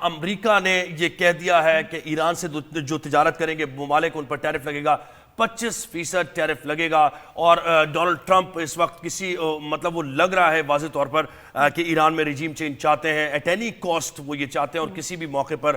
امریکہ نے یہ کہہ دیا ہے کہ ایران سے جو تجارت کریں گے ممالک ان پر ٹیرف لگے گا 25% ٹیرف لگے گا، اور ڈونلڈ ٹرمپ اس وقت کسی مطلب وہ لگ رہا ہے واضح طور پر کہ ایران میں رجیم چینج چاہتے ہیں، ایٹ اینی کاسٹ وہ یہ چاہتے ہیں، اور کسی بھی موقع پر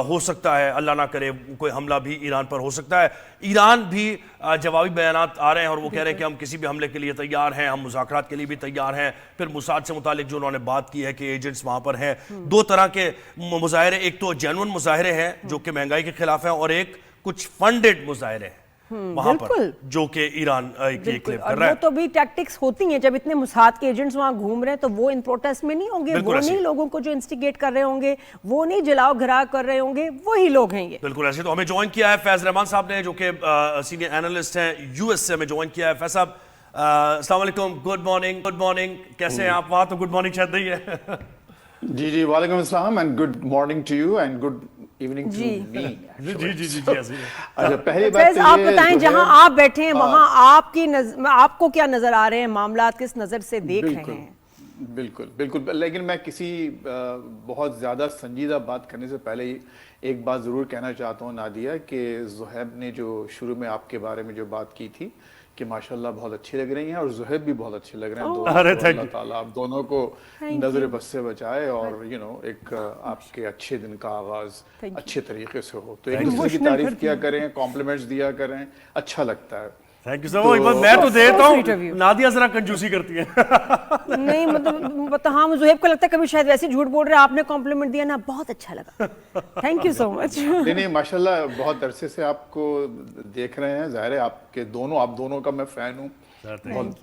ہو سکتا ہے، اللہ نہ کرے کوئی حملہ بھی ایران پر ہو سکتا ہے۔ ایران بھی جوابی بیانات آ رہے ہیں اور وہ کہہ رہے ہیں کہ ہم کسی بھی حملے کے لیے تیار ہیں، ہم مذاکرات کے لیے بھی تیار ہیں۔ پھر موساد سے متعلق جو انہوں نے بات کی ہے کہ ایجنٹس وہاں پر ہیں، دو طرح کے مظاہرے، ایک تو جینون مظاہرے ہیں جو کہ مہنگائی کے خلاف ہیں، اور ایک کچھ فنڈڈ مظاہرے ہیں وہاں پر جو کہ ایران کلیم کر رہا ہے۔ وہ تو بھی ٹیکٹکس ہوتی ہیں، جب اتنے موساد کے ایجنٹس وہاں گھوم رہے ہیں تو وہ ان پروٹیسٹ میں نہیں ہوں گے، وہ نہیں لوگوں کو جو انسٹیگیٹ کر رہے ہوں گے، وہ نہیں جلاؤ گھرا کر رہے ہوں گے، وہی لوگ ہیں یہ۔ بالکل ایسے تو ہمیں جوائن کیا ہے فیض رحمان صاحب نے جو کہ سینئر اینالسٹ ہیں یو ایس سے، ہمیں جوائن کیا ہے۔ فیض صاحب السلام علیکم، گڈ مارننگ۔ گڈ مارننگ، کیسے ہیں آپ؟ وہاں تو گڈ مارننگ شاید نہیں ہے۔ جی وعلیکم السلام and good morning to you and good evening to me. جی اچھا، پہلی بات تو آپ بتائیں جہاں آپ بیٹھے ہیں وہاں آپ کو کیا نظر آ رہے ہیں، معاملات کس نظر سے دیکھ رہے ہیں؟ بالکل، لیکن میں کسی بہت زیادہ سنجیدہ بات کرنے سے پہلے ایک بات ضرور کہنا چاہتا ہوں نادیہ، کہ زہیب نے جو شروع میں آپ کے بارے میں جو بات کی تھی کہ ماشاءاللہ بہت اچھی لگ رہی ہیں، اور زہیب بھی بہت اچھے لگ رہے ہیں، اللہ تعالیٰ آپ دونوں کو نظر بد سے بچائے، اور ایک آپ کے اچھے دن کا آغاز اچھے طریقے سے ہو، تو ایک دوسرے کی تعریف کیا کریں، کمپلیمنٹس دیا کریں، اچھا لگتا ہے۔ تھینک یو سو مچ۔ میں تو دیتا ہوں، نادیہ ذرا کنجوسی کرتی ہیں۔ نہیں مطلب ہاں زہیب کو لگتا ہے کبھی شاید ویسے جھوٹ بول رہے، آپ نے کمپلیمنٹ دیا نا، بہت اچھا لگا، تھینک یو سو مچ۔ نہیں ماشاءاللہ بہت عرصے سے آپ کو دیکھ رہے ہیں، ظاہر ہے آپ دونوں کا میں فین ہوں،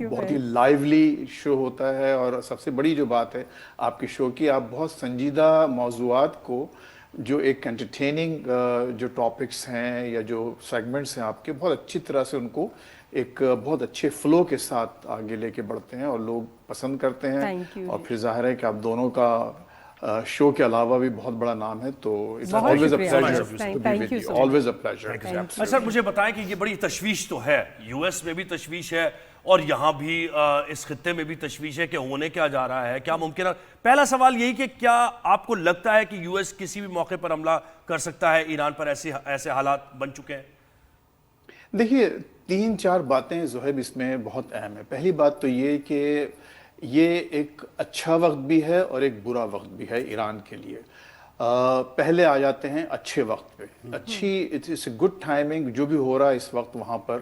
بہت ہی لائیولی شو ہوتا ہے، اور سب سے بڑی جو بات ہے آپ کی شو کی، آپ بہت سنجیدہ موضوعات کو جو ایک انٹرٹیننگ جو ٹاپکس ہیں یا جو سیگمنٹس ہیں آپ کے، بہت اچھی طرح سے ان کو ایک بہت اچھے فلو کے ساتھ آگے لے کے بڑھتے ہیں اور لوگ پسند کرتے ہیں، اور پھر ظاہر ہے کہ آپ دونوں کا شو کے علاوہ بھی بہت بڑا نام ہے، تو always a pleasure to be with you, always a pleasure۔ اچھا مجھے بتائیں کہ یہ بڑی تشویش تو ہے، یو ایس میں بھی تشویش ہے اور یہاں بھی اس خطے میں بھی تشویش ہے کہ ہونے کیا جا رہا ہے، کیا ممکن ہے؟ پہلا سوال یہی کہ کیا آپ کو لگتا ہے کہ یو ایس کسی بھی موقع پر حملہ کر سکتا ہے ایران پر؟ ایسے حالات بن چکے ہیں؟ دیکھیے 3-4 باتیں زہیب اس میں بہت اہم ہیں۔ پہلی بات تو یہ کہ یہ ایک اچھا وقت بھی ہے اور ایک برا وقت بھی ہے ایران کے لیے۔ پہلے آ جاتے ہیں اچھے وقت پہ، اٹس اے گڈ ٹائمنگ جو بھی ہو رہا ہے اس وقت وہاں پر،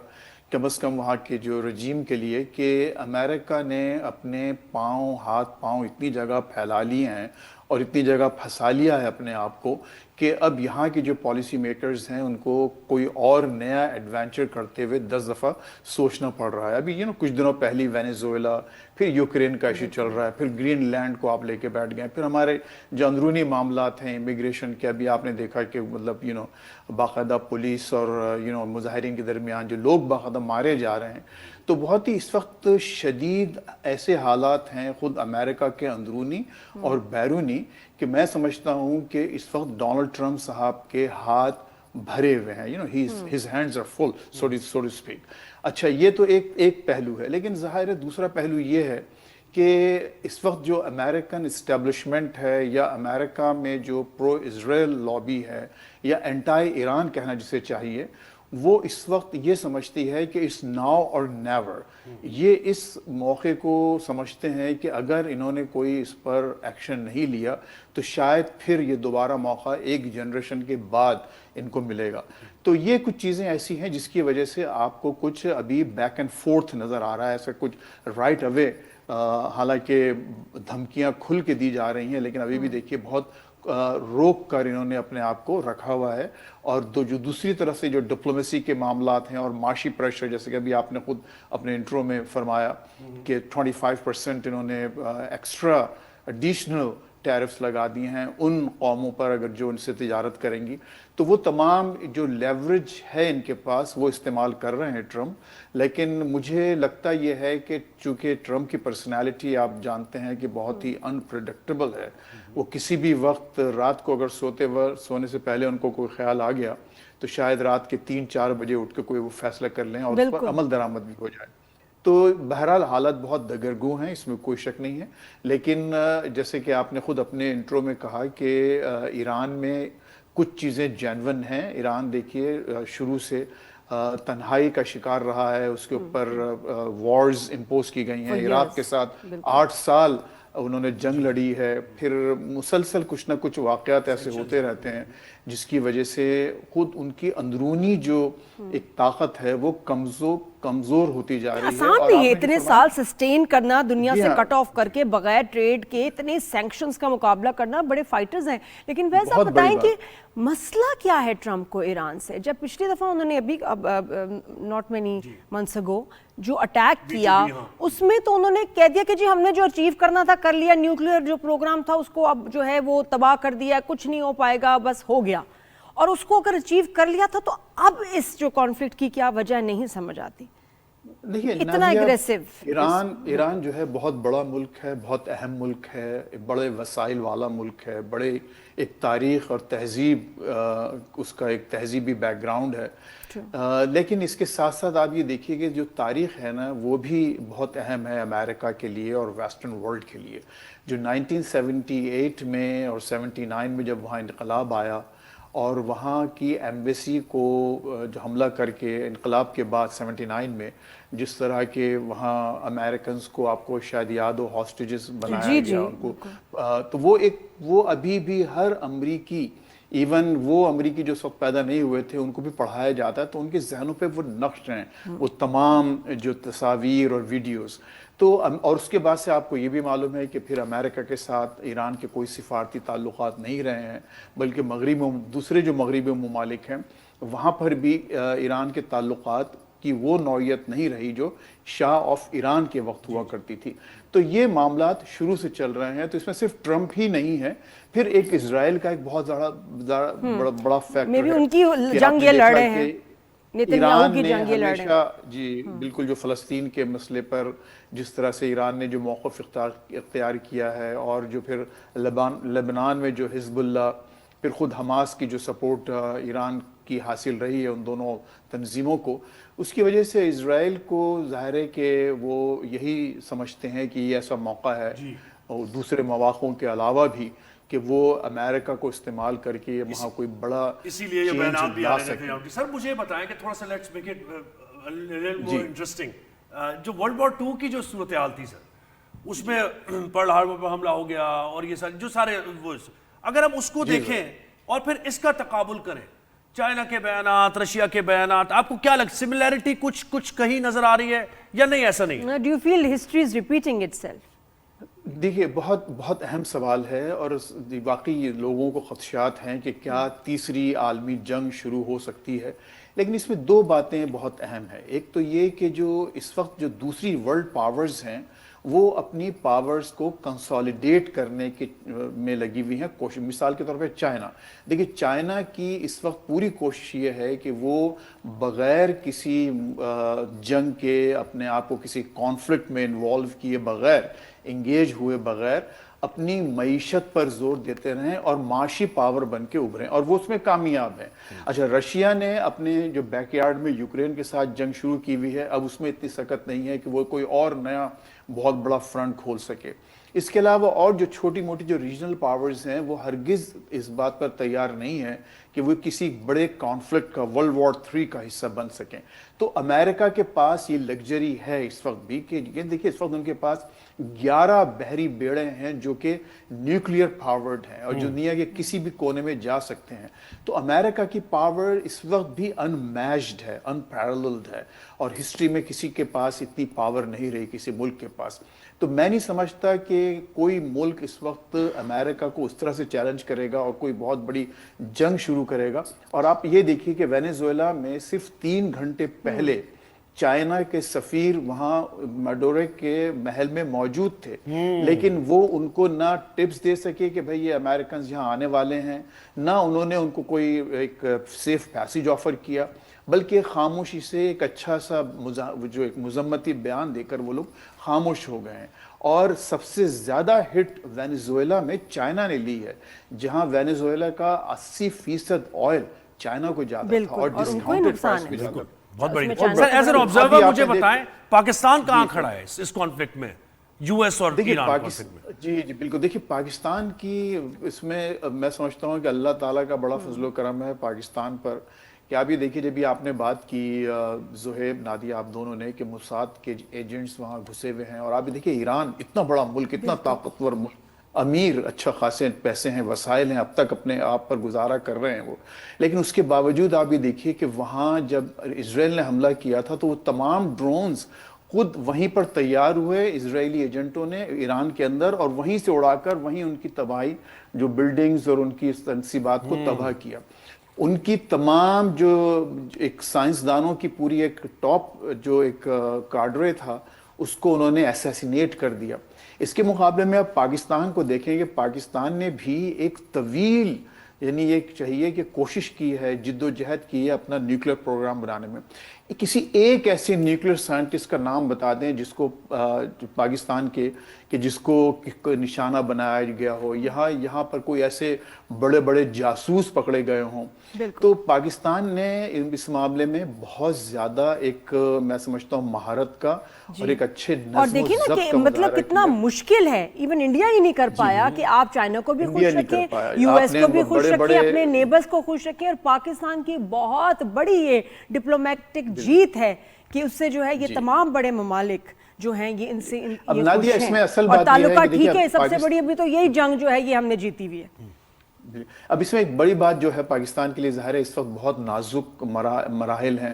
کم از کم وہاں کے جو رجیم کے لیے، کہ امریکہ نے اپنے ہاتھ پاؤں اتنی جگہ پھیلا لیے ہیں اور اتنی جگہ پھنسا لیا ہے اپنے آپ کو، کہ اب یہاں کے جو پالیسی میکرز ہیں ان کو کوئی اور نیا ایڈونچر کرتے ہوئے 10 دفعہ سوچنا پڑ رہا ہے۔ ابھی کچھ دنوں پہلی وینیزویلا، پھر یوکرین کا ایشو چل رہا ہے، پھر گرین لینڈ کو آپ لے کے بیٹھ گئے، پھر ہمارے جو اندرونی معاملات ہیں امیگریشن کے، ابھی آپ نے دیکھا کہ مطلب باقاعدہ پولیس اور مظاہرین کے درمیان جو لوگ باقاعدہ مارے جا رہے ہیں، تو بہت ہی اس وقت شدید ایسے حالات ہیں خود امریکہ کے اندرونی اور بیرونی، کہ میں سمجھتا ہوں کہ اس وقت ڈونلڈ ٹرمپ صاحب کے ہاتھ بھرے ہوئے ہیں، his hands are full so to speak۔ اچھا یہ تو ایک پہلو ہے، لیکن ظاہر ہے دوسرا پہلو یہ ہے کہ اس وقت جو امریکن اسٹیبلشمنٹ ہے یا امریکہ میں جو پرو اسرائیل لابی ہے یا اینٹائی ایران کہنا جسے چاہیے، وہ اس وقت یہ سمجھتی ہے کہ اس ناؤ اور نیور، یہ اس موقع کو سمجھتے ہیں کہ اگر انہوں نے کوئی اس پر ایکشن نہیں لیا تو شاید پھر یہ دوبارہ موقع ایک جنریشن کے بعد ان کو ملے گا۔ تو یہ کچھ چیزیں ایسی ہیں جس کی وجہ سے آپ کو کچھ ابھی بیک اینڈ فورتھ نظر آ رہا ہے، ایسا کچھ رائٹ اوے، حالانکہ دھمکیاں کھل کے دی جا رہی ہیں، لیکن ابھی بھی دیکھیے بہت روک کر انہوں نے اپنے آپ کو رکھا ہوا ہے۔ اور جو دوسری طرف سے جو ڈپلومیسی کے معاملات ہیں اور معاشی پریشر، جیسے کہ ابھی آپ نے خود اپنے انٹرو میں فرمایا کہ 25% انہوں نے ایکسٹرا ایڈیشنل ٹیرفز لگا دیے ہیں ان قوموں پر اگر جو ان سے تجارت کریں گی، تو وہ تمام جو لیوریج ہے ان کے پاس وہ استعمال کر رہے ہیں ٹرمپ۔ لیکن مجھے لگتا یہ ہے کہ چونکہ ٹرمپ کی پرسنالٹی آپ جانتے ہیں کہ بہت ہی انپریڈکٹیبل ہے، وہ کسی بھی وقت رات کو اگر سونے سے پہلے ان کو کوئی خیال آ گیا تو شاید رات کے 3-4 بجے اٹھ کے کوئی وہ فیصلہ کر لیں اور اس پر عمل درآمد بھی ہو جائے۔ تو بہرحال حالات بہت دگرگوں ہیں، اس میں کوئی شک نہیں ہے، لیکن جیسے کہ آپ نے خود اپنے انٹرو میں کہا کہ ایران میں کچھ چیزیں جینون ہیں۔ ایران دیکھیے شروع سے تنہائی کا شکار رہا ہے، اس کے اوپر وارز امپوز کی گئی ہیں، عراق کے ساتھ 8 سال انہوں نے جنگ لڑی ہے، پھر مسلسل کچھ نہ کچھ واقعات ایسے ہوتے رہتے ہیں جس کی وجہ سے خود ان کی اندرونی جو ایک طاقت ہے وہ کمزور ہوتی جا رہی ہے۔ آسان نہیں ہے اتنے سال سسٹین کرنا، دنیا سے کٹ آف کر کے بغیر ٹریڈ کے اتنے سینکشنز کا مقابلہ کرنا، بڑے فائٹرز ہیں۔ لیکن ویسے آپ بتائیں کہ مسئلہ کیا ہے ٹرمپ کو ایران سے؟ جب پچھلی دفعہ انہوں نے ابھی ناٹ مینی منتھس اگو جو اٹیک کیا، اس میں تو انہوں نے کہہ دیا کہ جی ہم نے جو اچیو کرنا تھا کر لیا، نیوکلیئر جو پروگرام تھا اس کو اب جو ہے وہ تباہ کر دیا، کچھ نہیں ہو پائے گا، بس ہو گیا۔ اور اس کو اگر اچیو کر لیا تھا تو اب اس جو کانفلکٹ کی کیا وجہ نہیں سمجھ آتی؟ دیکھیے اتنا اگریسو ایران جو ہے بہت بڑا ملک ہے، بہت اہم ملک ہے، بڑے وسائل والا ملک ہے، بڑے ایک تاریخ اور تہذیب، اس کا ایک تہذیبی بیک گراؤنڈ ہے، لیکن اس کے ساتھ ساتھ آپ یہ دیکھیے کہ جو تاریخ ہے نا وہ بھی بہت اہم ہے امریکہ کے لیے اور ویسٹرن ورلڈ کے لیے۔ جو 1978 میں اور 79 میں جب وہاں انقلاب آیا اور وہاں کی ایمبیسی کو جو حملہ کر کے انقلاب کے بعد 79 میں جس طرح کے وہاں امریکنز کو، آپ کو شاید یاد ہو، ہاسٹیجز بنایا گیا ان کو، تو وہ ابھی بھی ہر امریکی، ایون وہ امریکی جو سب پیدا نہیں ہوئے تھے ان کو بھی پڑھایا جاتا ہے، تو ان کے ذہنوں پہ وہ نقش ہیں، وہ تمام جو تصاویر اور ویڈیوز۔ تو اور اس کے بعد سے آپ کو یہ بھی معلوم ہے کہ پھر امریکہ کے ساتھ ایران کے کوئی سفارتی تعلقات نہیں رہے ہیں، بلکہ دوسرے جو مغربی ممالک ہیں وہاں پر بھی ایران کے تعلقات کی وہ نوعیت نہیں رہی جو شاہ آف ایران کے وقت ہوا کرتی تھی۔ تو یہ معاملات شروع سے چل رہے ہیں، تو اس میں صرف ٹرمپ ہی نہیں ہے، پھر ایک اسرائیل کا ایک بہت بڑا فیکٹر ہے، ان کی جنگ یہ لڑ رہے ہیں، ایران نے ہمیشہ جی بالکل جو فلسطین کے مسئلے پر جس طرح سے ایران نے جو موقف اختیار کیا ہے، اور جو پھر لبنان میں جو حزب اللہ، پھر خود حماس کی جو سپورٹ ایران کی حاصل رہی ہے ان دونوں تنظیموں کو، اس کی وجہ سے اسرائیل کو ظاہر ہے کہ وہ یہی سمجھتے ہیں کہ یہ ایسا موقع ہے اور دوسرے مواقعوں کے علاوہ بھی کہ وہ امریکہ کو استعمال کر کے وہاں کوئی بڑا اسی لیے یہ بیانات بھی آ رہے تھے۔ سر مجھے بتائیں کہ تھوڑا سا let's make it more interesting, جو ورلڈ وار 2 کی جو صورتحال تھی سر، اس میں پرل ہاربر پر حملہ ہو گیا اور یہ سارے اگر ہم اس کو دیکھیں اور پھر اس کا تقابل کریں، چائنا کے بیانات، رشیا کے بیانات، آپ کو کیا لگتا ہے سملیرٹی کچھ کہیں نظر آ رہی ہے یا نہیں؟ ایسا نہیں؟ Do you feel history is repeating itself? دیکھیے بہت اہم سوال ہے، اور واقعی لوگوں کو خدشات ہیں کہ کیا تیسری عالمی جنگ شروع ہو سکتی ہے، لیکن اس میں 2 باتیں بہت اہم ہیں۔ ایک تو یہ کہ جو اس وقت جو دوسری ورلڈ پاورز ہیں وہ اپنی پاورز کو کنسولیڈیٹ کرنے کے میں لگی ہوئی ہیں کوشش۔ مثال کے طور پہ چائنا، دیکھیے چائنا کی اس وقت پوری کوشش یہ ہے کہ وہ بغیر کسی جنگ کے، اپنے آپ کو کسی کانفلکٹ میں انوالو کیے بغیر، انگیج ہوئے بغیر، اپنی معیشت پر زور دیتے رہیں اور معاشی پاور بن کے ابھریں، اور وہ اس میں کامیاب ہیں۔ اچھا، رشیا نے اپنے جو بیک یارڈ میں یوکرین کے ساتھ جنگ شروع کی ہوئی ہے، اب اس میں اتنی سکت نہیں ہے کہ وہ کوئی اور نیا بہت بڑا فرنٹ کھول سکے۔ اس کے علاوہ اور جو چھوٹی موٹی جو ریجنل پاورز ہیں وہ ہرگز اس بات پر تیار نہیں ہیں کہ وہ کسی بڑے کانفلکٹ کا، ورلڈ وار 3 کا حصہ بن سکیں۔ تو امریکہ کے پاس یہ لگژری ہے اس وقت بھی کہ دیکھیے اس وقت ان کے پاس 11 بحری بیڑے ہیں جو کہ نیوکلیئر پاورڈ ہیں اور جو دنیا کے کسی بھی کونے میں جا سکتے ہیں۔ تو امریکہ کی پاور اس وقت بھی ان میچڈ ہے، ان پیرللڈ ہے، اور ہسٹری میں کسی کے پاس اتنی پاور نہیں رہی کسی ملک کے پاس۔ تو میں نہیں سمجھتا کہ کوئی ملک اس وقت امریکہ کو اس طرح سے چیلنج کرے گا اور کوئی بہت بڑی جنگ شروع کرے گا۔ اور آپ یہ دیکھیے کہ وینیزویلا میں صرف 3 گھنٹے پہلے چائنا کے سفیر وہاں میڈورے کے محل میں موجود تھے، لیکن وہ ان کو نہ ٹپس دے سکے کہ بھئی یہ امریکنز یہاں آنے والے ہیں، نہ انہوں نے ان کو کوئی ایک سیف پیسیج آفر کیا، بلکہ خاموشی سے ایک اچھا سا جو ایک مذمتی بیان دے کر وہ لوگ خاموش ہو گئے ہیں۔ اور سب سے زیادہ ہٹ وینیزویلا میں چائنا نے لی ہے، جہاں وینیزویلا کا 80% آئل چائنا کو جاتا تھا اور ڈسکاؤنٹڈ پرائس بھی جاتا تھا۔ بہت بڑی اس میں سر ایز این آبزرور ابھی آپ مجھے نے بتائیں پاکستان کہاں کھڑا ہے اس کانفلکٹ میں یو ایس اور دیکھیے ایران کانفلکٹ میں؟ جی جی بالکل، دیکھیے پاکستان کی اس میں سمجھتا ہوں کہ اللہ تعالیٰ کا بڑا فضل و کرم ہے پاکستان پر کہ آپ یہ دیکھیے جب آپ نے بات کی زہیب نادیہ آپ دونوں نے کہ موساد کے ایجنٹس وہاں گھسے ہوئے ہیں، اور آپ یہ دیکھیے ایران اتنا بڑا ملک، اتنا طاقتور ملک، امیر، اچھا خاصے پیسے ہیں، وسائل ہیں، اب تک اپنے آپ پر گزارا کر رہے ہیں وہ، لیکن اس کے باوجود آپ یہ دیکھیے کہ وہاں جب اسرائیل نے حملہ کیا تھا تو وہ تمام ڈرونز خود وہیں پر تیار ہوئے اسرائیلی ایجنٹوں نے ایران کے اندر، اور وہیں سے اڑا کر وہیں ان کی تباہی، جو بلڈنگز اور ان کی تنصیبات کو تباہ کیا۔ ان کی تمام جو ایک سائنسدانوں کی پوری ایک ٹاپ جو ایک کاڈرے تھا اس کو انہوں نے اسیسینیٹ کر دیا۔ اس کے مقابلے میں آپ پاکستان کو دیکھیں کہ پاکستان نے بھی ایک طویل یعنی یہ چاہیے کہ کوشش کی ہے، جد و جہد کی ہے اپنا نیوکلیر پروگرام بنانے میں۔ کسی ایک ایسے نیوکلیر سائنٹسٹ کا نام بتا دیں جس کو پاکستان کے کہ جس کو نشانہ بنایا گیا ہو، یہاں پر کوئی ایسے بڑے بڑے جاسوس پکڑے گئے ہوں۔ تو پاکستان نے اس معاملے میں بہت زیادہ ایک میں سمجھتا ہوں مہارت کا اور ایک اچھے اور نظم و دیکھیں نا ضبط کہ کا مطلب مظاہرہ کتنا کیا۔ مشکل ہے، ایون انڈیا ہی نہیں کر پایا کہ آپ چائنا کو بھی خوش انڈیا نہیں رکھیں، کر پایا۔ یو ایس آپ نے کو بھی خوش بڑے رکھیں، بڑے اپنے نیبرز کو خوش رکھیں، اور پاکستان کی بہت بڑی یہ ڈپلومیٹک جیت ہے کہ اس سے جو ہے یہ تمام بڑے ممالک جو ہیں یہ ان سے اب یہ نادیہ خوش اس میں ہیں، اصل اور بات یہ ہے تعلقات کہ ٹھیک دیکھیے ہے۔ سب سے بڑی ابھی تو یہی جنگ جو ہے یہ ہم نے جیتی ہوئی ہے۔ اب اس میں ایک بڑی بات جو ہے پاکستان کے لیے ظاہر ہے اس وقت بہت نازک مراحل ہیں۔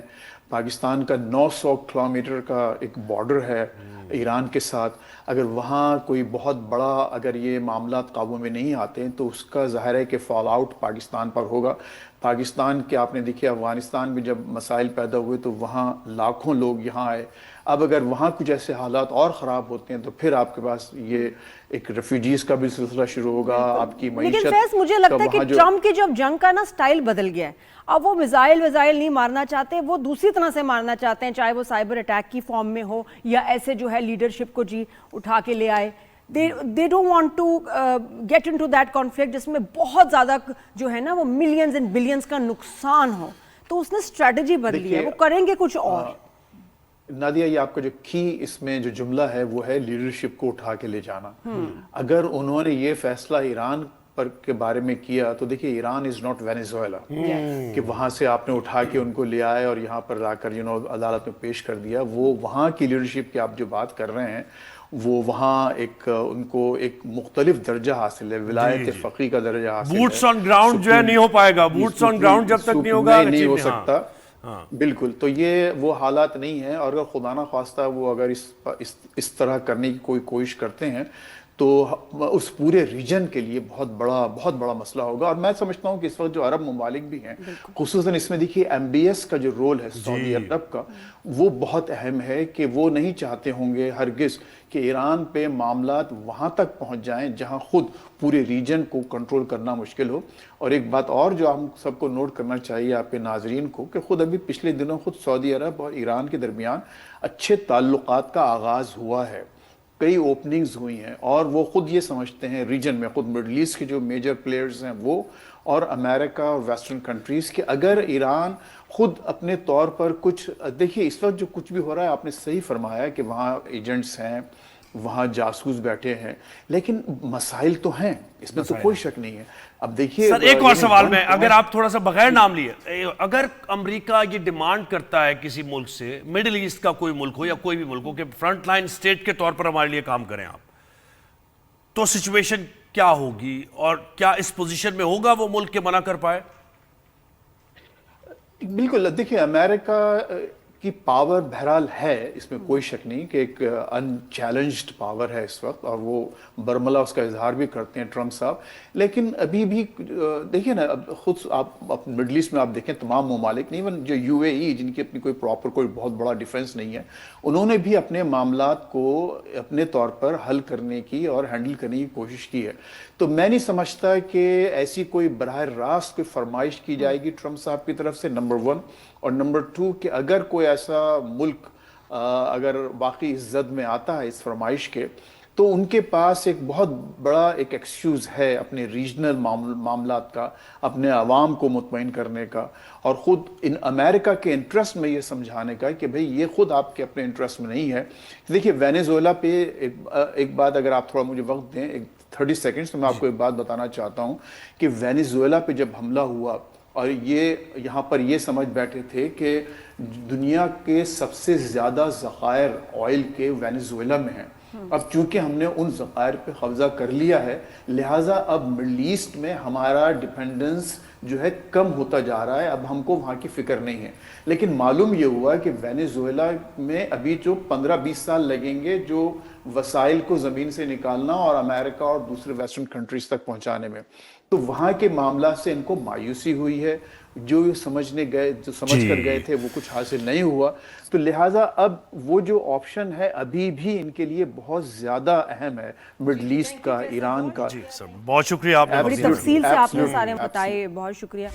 پاکستان کا 900 کلومیٹر کا ایک بارڈر ہے ایران کے ساتھ، اگر وہاں کوئی بہت بڑا اگر یہ معاملات قابو میں نہیں آتے ہیں تو اس کا ظاہر ہے کہ فال آؤٹ پاکستان پر ہوگا۔ پاکستان کے آپ نے دیکھے افغانستان میں جب مسائل پیدا ہوئے تو وہاں لاکھوں لوگ یہاں آئے، اب اگر وہاں کچھ ایسے حالات اور خراب ہوتے ہیں تو پھر آپ کے پاس یہ ایک ریفیوجیز کا بھی سلسلہ شروع ہوگا، آپ کی معیشت لیکن فیض مجھے لگتا ہے کہ ٹرمپ کی جب جنگ کا نا سٹائل بدل گیا ہے، اب وہ میزائل نہیں مارنا چاہتے، وہ دوسری طرح سے مارنا چاہتے ہیں، چاہے وہ سائبر اٹیک کی فارم میں ہو یا ایسے جو ہے لیڈرشپ کو اٹھا کے لے آئے۔ they don't want to get into that conflict جس میں بہت زیادہ جو ہے نا وہ ملینز اینڈ بلینز کا نقصان ہو، تو اس نے اسٹریٹجی بدلی ہے، وہ کریں گے کچھ اور۔ نادیہ یہ آپ کا جو کی اس میں جو جملہ ہے وہ ہے لیڈرشپ کو اٹھا کے لے جانا۔ اگر انہوں نے یہ فیصلہ ایران پر کے بارے میں کیا تو دیکھیے ایران از ناٹ وینیزویلا کہ وہاں سے آپ نے اٹھا کے ان کو لے آئے اور یہاں پر لا کر عدالت میں پیش کر دیا۔ وہ وہاں کی لیڈرشپ کی آپ جو بات کر رہے ہیں وہ وہاں ایک ان کو ایک مختلف درجہ حاصل ہے، ولایت فقیہ کا درجہ حاصل ہے۔ بوٹس آن گراؤنڈ جو ہے نہیں ہو پائے گا، بوٹس آن گراؤنڈ جب تک نہیں ہوگا نہیں ہو سکتا۔ بالکل، تو یہ وہ حالات نہیں ہیں، اور اگر خدا نہ خواستہ وہ اگر اس طرح کرنے کی کوئی کوشش کرتے ہیں تو اس پورے ریجن کے لیے بہت بڑا مسئلہ ہوگا۔ اور میں سمجھتا ہوں کہ اس وقت جو عرب ممالک بھی ہیں خصوصاً اس میں دیکھیے ایم بی ایس کا جو رول ہے سعودی عرب کا وہ بہت اہم ہے کہ وہ نہیں چاہتے ہوں گے ہرگز کہ ایران پہ معاملات وہاں تک پہنچ جائیں جہاں خود پورے ریجن کو کنٹرول کرنا مشکل ہو۔ اور ایک بات اور جو ہم سب کو نوٹ کرنا چاہیے آپ کے ناظرین کو کہ خود ابھی پچھلے دنوں خود سعودی عرب اور ایران کے درمیان اچھے تعلقات کا آغاز ہوا ہے، کئی اوپننگز ہوئی ہیں، اور وہ خود یہ سمجھتے ہیں ریجن میں خود مڈل ایسٹ کے جو میجر پلیئرز ہیں وہ اور امریکہ اور ویسٹرن کنٹریز کہ اگر ایران خود اپنے طور پر کچھ دیکھیے اس وقت جو کچھ بھی ہو رہا ہے آپ نے صحیح فرمایا کہ وہاں ایجنٹس ہیں، وہاں جاسوس بیٹھے ہیں، لیکن مسائل تو ہیں، اس میں تو کوئی شک نہیں ہے۔ اب دیکھیے سر ایک اور سوال میں اگر آپ تھوڑا سا بغیر نام لیے، اگر امریکہ یہ ڈیمانڈ کرتا ہے کسی ملک سے، میڈل ایسٹ کا کوئی ملک ہو یا کوئی بھی ملک ہو کہ فرنٹ لائن سٹیٹ کے طور پر ہمارے لیے کام کریں آپ، تو سچویشن کیا ہوگی اور کیا اس پوزیشن میں ہوگا وہ ملک کے منع کر پائے؟ بالکل، دیکھیے امریکہ کی پاور بہرحال ہے، اس میں کوئی شک نہیں کہ ایک ان چیلنجڈ پاور ہے اس وقت، اور وہ برملا اس کا اظہار بھی کرتے ہیں ٹرمپ صاحب۔ لیکن ابھی بھی دیکھیے نا، اب خود آپ مڈل ایسٹ میں آپ دیکھیں تمام ممالک نہیں، ایون جو یو اے ای جن کی اپنی کوئی پراپر کوئی بہت بڑا ڈیفنس نہیں ہے، انہوں نے بھی اپنے معاملات کو اپنے طور پر حل کرنے کی اور ہینڈل کرنے کی کوشش کی ہے۔ تو میں نہیں سمجھتا کہ ایسی کوئی براہ راست کوئی فرمائش کی جائے گی ٹرمپ صاحب کی طرف سے، نمبر 1، اور نمبر 2 کہ اگر کوئی ایسا ملک اگر واقعی اس زد میں آتا ہے اس فرمائش کے تو ان کے پاس ایک بہت بڑا ایک ایکسکیوز ہے اپنے ریجنل معاملات کا، اپنے عوام کو مطمئن کرنے کا، اور خود ان امریکہ کے انٹرسٹ میں یہ سمجھانے کا کہ بھئی یہ خود آپ کے اپنے انٹرسٹ میں نہیں ہے۔ دیکھیے وینیزویلا پہ ایک بات، اگر آپ تھوڑا مجھے وقت دیں 30 سیکنڈز، تو میں آپ کو ایک بات بتانا چاہتا ہوں کہ وینیزویلا پہ جب حملہ ہوا اور یہ یہاں پر یہ سمجھ بیٹھے تھے کہ دنیا کے سب سے زیادہ ذخائر آئل کے وینیزویلا میں ہیں، اب چونکہ ہم نے ان ذخائر پہ قبضہ کر لیا ہے، لہٰذا اب مڈل ایسٹ میں ہمارا ڈیپینڈنس جو ہے کم ہوتا جا رہا ہے، اب ہم کو وہاں کی فکر نہیں ہے۔ لیکن معلوم یہ ہوا کہ وینیزویلا میں ابھی جو 15-20 سال لگیں گے جو وسائل کو زمین سے نکالنا اور امریکہ اور دوسرے ویسٹرن کنٹریز تک پہنچانے میں، تو وہاں کے معاملات سے ان کو مایوسی ہوئی ہے، جو سمجھ کر گئے تھے وہ کچھ حاصل نہیں ہوا، تو لہٰذا اب وہ جو آپشن ہے ابھی بھی ان کے لیے بہت زیادہ اہم ہے، مڈل ایسٹ کا، ایران کا۔ بہت شکریہ آپ نے بڑی تفصیل سے آپ نے سارے بتائے، بہت شکریہ۔